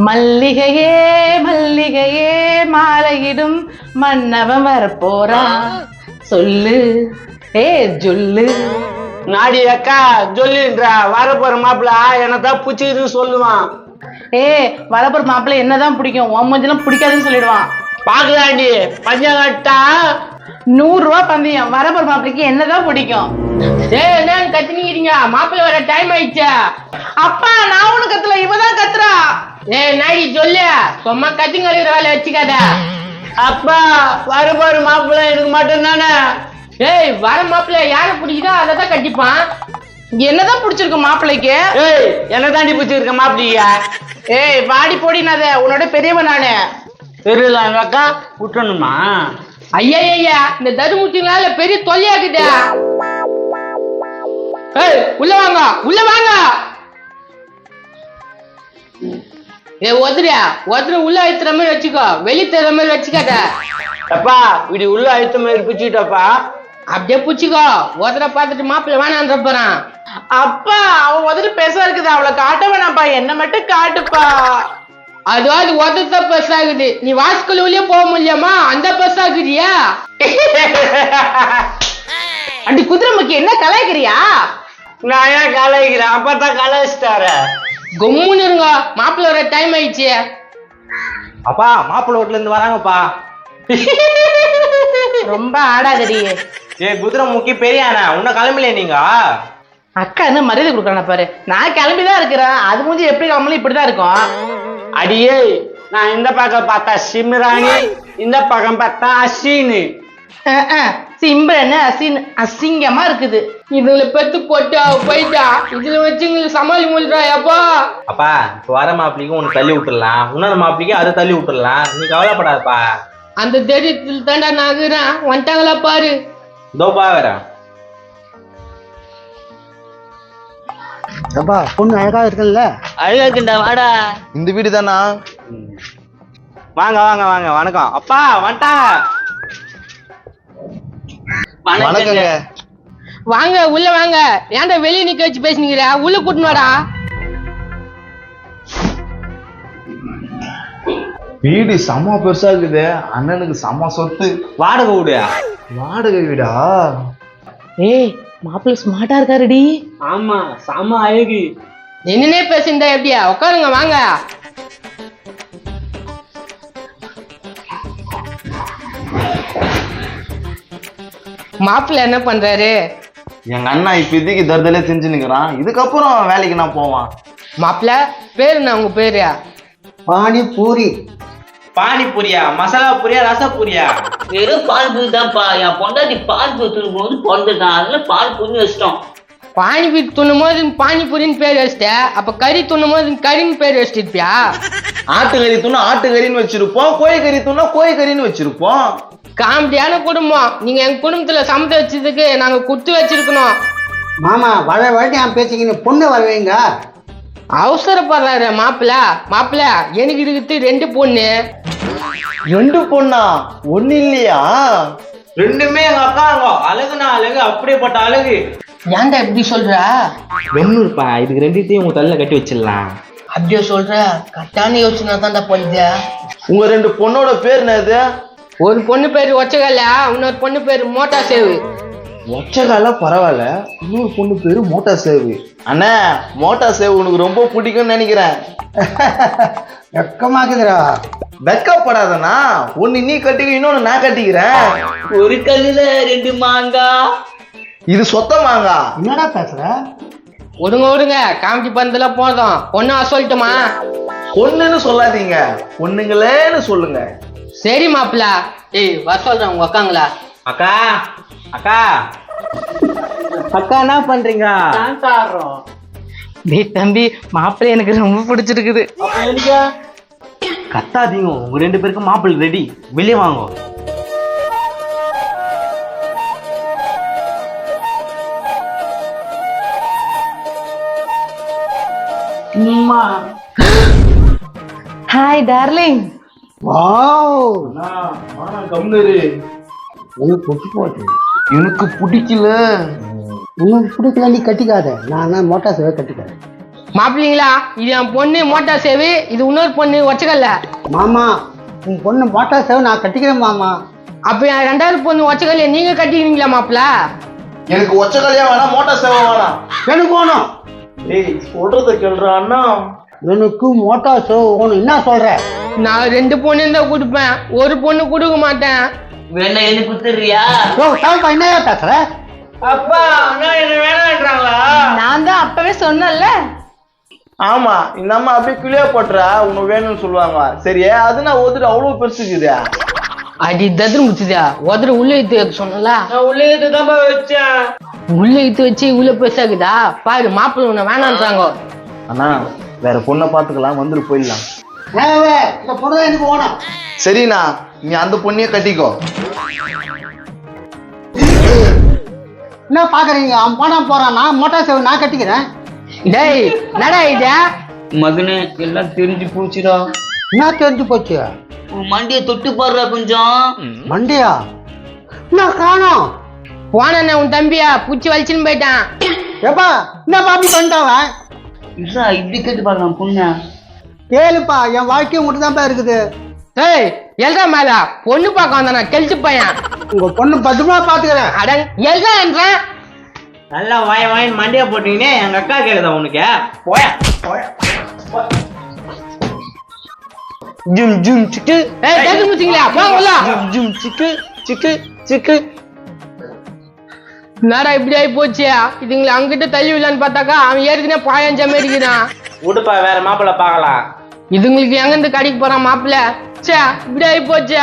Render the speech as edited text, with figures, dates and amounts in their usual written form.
மல்லிகையே மல்லிகையே மாலையிடும் மன்னவன் வரப்போறான் சொல்லு ஏ ஜொல்லு. நாடி அக்கா சொல்லின்றா வரப்போற மாப்பிள்ள என்னதான் பிடிச்சிதுன்னு சொல்லுவான். வரப்போற மாப்பிள்ள என்னதான் பிடிக்கும், உன் மஞ்சளும் பிடிக்காதுன்னு சொல்லிடுவான். பாக்கலாண்டி பஞ்சம் கட்டா 100 ரூபாய் பந்தயம். வரப்போற மாப்பிள்ளைக்கு என்னதான் பிடிக்கும்? என்ன கத்தினீங்க? மாப்பிள்ள வர டைம் ஆயிடுச்சா? அப்பா நான் ஒண்ணு கத்துல, இவதான் கத்துறா. நாடி சொல்லு, சும்மா கத்திங்க வேலை வச்சுக்காத. அப்பா வரப்போற மாப்பிள்ள எனக்கு மட்டும் தானே. வர மாப்பிள்ள யார பிடிக்குதோ அததான் கட்டிப்பான். என்னதான் பிடிச்சிருக்கு மாப்பிள்ளைக்கு? என்ன தாண்டி பிடிச்சிருக்க மாப்பிள்ளைய? வாடி போடினாத, உன்னோட பெரியவன் நானு. தெரியலக்கா விட்டணுமா? ஐயா ஐயா இந்த தருமுத்தினால பெரிய தொல்லையாக்குது. உள்ள வாங்க உள்ள வாங்க. ஒருத்தர உள்ள அழுத்துற மாதிரி வச்சுக்கோ, வெளியே தர மாதிரி வச்சுக்காத. அப்பா இப்படி உள்ள அழுத்த மாதிரி பிடிச்சிட்டப்பா. அப்படியே பிடிச்சிக்கோ. ஒருத்தர பார்த்துட்டு மாப்பிள்ள வேணான்ற போறான். அப்பா அவன் உதட்டு பெருசா இருக்குது, அவளை காட்ட வேணாப்பா, என்ன மட்டும் காட்டுப்பா. அதாவது ஒருத்த பெருசாகுது, நீ வாஸ்கலூலயே போக முடியாமா? அந்த பெருசாகுதியா? அடி குதிரை முக்கிய என்ன கலாய்க்கிறியா? நான் ஏன் கலாய்க்கிறேன்? அப்பதான் கலாய்ச்சிட்டாரு. கும்முன்னு இருங்க, மாப்பிள்ள வர டைம் ஆயிடுச்சு. அப்பா மாப்பிள்ள வீட்டுல இருந்து வராங்கப்பா. ரொம்ப ஆடாதடி. குதிரை முக்கி பெரியானா உன்ன கிளம்பலையே நீங்க? அக்கா என்ன மரியாதை கொடுக்குறான பாரு. நான் கிளம்பிதான் இருக்கிறேன், அது முடிஞ்சு எப்படி கிளம்பலாம் இப்படிதான் இருக்கும். அடியே நான் இந்த பக்கம் பார்த்தா சிம்ராணி, இந்த பக்கம் பார்த்தா அஸ்வினி. சிம்ரன் அசின் அசிங்கமா இருக்குது. இதுல பெத்து போட்டா போயிட்டா, இதுல வச்சு சமாளி முடிறா. அப்பா அப்பா இப்ப வர மாப்பிள்ளைக்கு உனக்கு தள்ளி விட்டுடலாம், உன்னோட மாப்பிள்ளைக்கு அதை தள்ளி விட்டுடலாம், நீ கவலைப்படாதப்பா. அந்த தைரியத்தில் தாண்டா நாகுறேன். வந்துட்டாங்களா பாரு. இதோப்பா வரேன். அப்பா பொண்ணு அழகா இருக்குல்ல? அழகா இருக்குண்டா, வாடா. இந்த வீடு தானா? வாங்க வாங்க வாங்க. வணக்கம் அப்பா. வந்துட்டாங்க. வணக்கங்க. வாங்க உள்ள வாங்க. ஏன்டா வெளியே நிக்க வச்சு பேசுனீங்க? உள்ள கூட்டினு வாடா. வீடு செம்ம பெருசா இருக்குது, அண்ணனுக்கு செம்ம சொத்து. வாடகை வீடு. வாடகை வீடா? மாப்பிள்ள ஸ்மார்ட்டா இருக்காருடி. ஆமா செம்ம அழகு. என்னன்னே பேசிருந்தா எப்படியா? உட்காருங்க வாங்க. மாப்பிள்ள என்ன பண்றாரு? எங்க அண்ணா இப்போதைக்கு தர்தலே செஞ்சு நிக்கிறான், இதுக்கப்புறம் வேலைக்கு நான் போவான். மாப்பிள்ள பேரு என்ன உங்க பேரு? பானிபூரி. பானிபூரியா? மசாலா பூரியா ரசப்பூரியா? வெறும் பால் பூரி தான்ப்பா. என் பொண்டாட்டி பால் பூரி தூக்கும் போது பிறந்துட்டான், அதுல பால் பூரி வச்சிட்டோம். பானிபூரி துண்ணும் போது பானிபூரின்னு பேர் வச்சிட்ட, அப்ப கறி துண்ணும் போது கறின்னு பேர் வச்சிருப்பியா? ஆட்டுக்கறி தூணா ஆட்டுக்கறின்னு வச்சிருப்போம், கோழிக்கறி தூணா கோழிக்கறின்னு வச்சிருப்போம். காமெடியான குடும்பம். நீங்க எங்க குடும்பத்துல சமைத்து வச்சதுக்கு நாங்க குத்து வச்சிருக்கணும். மாமா வர வழி நான் பேசிக்கின்னு பொண்ணு வரவேங்க. அவசரப்படுறாரு மாப்பிள்ள. மாப்பிள்ள எனக்கு இருக்குது 2 பொண்ணு. 2 பொண்ணா? ஒண்ணு இல்லையா? ரெண்டுமே எங்க அக்காங்க. அழகுனா அழகு, அப்படியேப்பட்ட அழகு. ஏன்டா எப்படி சொல்ற? வெண்ணூர்ப்பா, இதுக்கு 2த்தையும் உங்க தலையில கட்டி வச்சிடலாம். அப்படியே சொல்ற? கட்டான யோசனை தான்டா பண்ணுது. உங்க 2 பொண்ணோட பேர் என்னது? ஒரு பொண்ணு பேரு ஒச்சகல்ல, இன்னொரு பொண்ணு பேரு மோட்டா சேவு. ஒச்சகால பரவாயில்ல, இன்னொரு பொண்ணு பேரு மோட்டா சேவு. அண்ணா மோட்டா சேவு உனக்கு ரொம்ப பிடிக்கும்னு நினைக்கிறேன். வெக்கமாக்குதுரா. வெக்கப்படாதண்ணா, ஒண்ணு நீ கட்டிக்க, இன்னொன்னு நான் கட்டிக்கிறேன். ஒரு கல்லுல 2 மாங்காய். இது சொத்தமாங்க. என்னடா பேசுற? விடுங்க காமெடி பந்தல போதும். பொண்ணா சொல்லட்டுமா? பொண்ணுன்னு சொல்லாதீங்க, பொண்ணுங்களேன்னு சொல்லுங்க. சரி மாப்பிள்ள. வர சொல்றேன் உங்க அக்காங்களா. அக்கா அக்கா அக்கா என்ன பண்றீங்க? தம்பி மாப்பிள்ளை எனக்கு ரொம்ப பிடிச்சிருக்குது. கத்தாதீங்க, உங்க 2 பேருக்கு மாப்பிள்ளை ரெடி, வெளியே வாங்க. Hi darling. வாவ். கம்னரு உனக்கு பிடிச்சி போச்சு. எனக்கு பிடிக்கல. உனக்கு பிடிக்கல நீ கட்டிக்காத, நான் மோட்டார் சேவை கட்டிக்கிறேன். மாப்பிள்ளைங்களா, இது என் பொண்ணு மோட்டா சேவு, இது இன்னொரு பொண்ணு ஒச்சக்கல்ல. மாமா உன் பொண்ணு மோட்டா சேவை நான் கட்டிக்கிறேன் மாமா. அப்ப என் ரெண்டாவது பொண்ணு ஒச்சக்கல்ல நீங்க கட்டிக்கிறீங்களா மாப்பிள்ள? எனக்கு ஒச்சக்கல்லையா வேணாம், மோட்டார் சேவை வேணாம். எனக்கு வேணும். டேய் சொல்றத கேளுடா அண்ணா. எனக்கு மோட்டா சேவை வேணும். என்ன சொல்ற? நான் 2 பொண்ணு தான் கொடுப்பேன், ஒரு பொண்ணு கொடுக்க மாட்டேன். வேணா என்ன குத்துறியா? சாப்பா என்னையா பேசுற? அப்பா அண்ணா என்ன வேணான்றாங்களா? நான் தான் அப்பவே சொன்னேன்ல. ஆமா, இந்த அம்மா அப்படியே கிளியா போட்டுறா உனக்கு வேணும்னு சொல்லுவாங்க. சரி அது நான் ஒதுட்டு அவ்வளவு பெருசுக்குது. அடி தத்திர முச்சுதா, உதற உள்ள இத்து வைக்க சொன்னல. நான் உள்ளே தான் வச்சேன். உள்ள இத்து வச்சு உள்ள பெருசாக்குதா பாரு. மாப்பிள்ளை உன்னை வேணான்றாங்க. அண்ணா வேற பொண்ணை பாத்துக்கலாம், வந்துட்டு போயிடலாம். இந்த பொண்ணு தான் எனக்கு வேணும். சரிண்ணா, நீ அந்த பொண்ணையே கட்டிக்கோ. என்ன பாக்குறீங்க? அவன் போனா போறான், நான் மோட்டா சேவை நான் கட்டிக்கிறேன். டேய் நடா இதா. மகனே எல்லாம் தெரிஞ்சு போச்சுடா. என்ன தெரிஞ்சு போச்சு? உன் மண்டியை தொட்டு பாடுறா கொஞ்சம். மண்டியா? என்ன காணோம்? போன உன் தம்பியா பூச்சி வலிச்சுன்னு போயிட்டான். ஏப்பா என்ன பாப்பி பண்ணிட்டாவன்? இல்ல இப்படி கேட்டு பாக்கலாம் பொண்ணு. கேளுப்பா, என் வாழ்க்கையை மட்டும் தான் இருக்குது. ஏய் எல்றா மேல பொண்ணு பார்க்க வந்தானா கெழிச்சு பையன். உங்க பொண்ணு பத்திரமா பாத்துக்கிறேன். அடன் எல்றா என்றேன். நல்லா வாயின் மண்டியா போட்டீங்கன்னே எங்க அக்கா கேக்குதா உனக்கு? போயா போயா. ஜும் ஜும் சிக்கு. ஏய் கேட்டு முச்சிங்களா போங்க உள்ள. ஜும் ஜும் சிக்கு சிக்கு சிக்கு. என்னடா இப்படி ஆகி போச்சு. இதுங்களை அங்கிட்ட தள்ளி விடலான்னு பார்த்தாக்கா அவன் ஏற்கனவே பாயஞ்ச மாதிரி இருக்கிறான். விடுப்பா, வேற மாப்பிள்ள பாக்கலாம். இதுங்களுக்கு எங்க இருந்து கடைக்கு போறான் மாப்பிள்ள. சே இப்படி ஆகி போச்சு.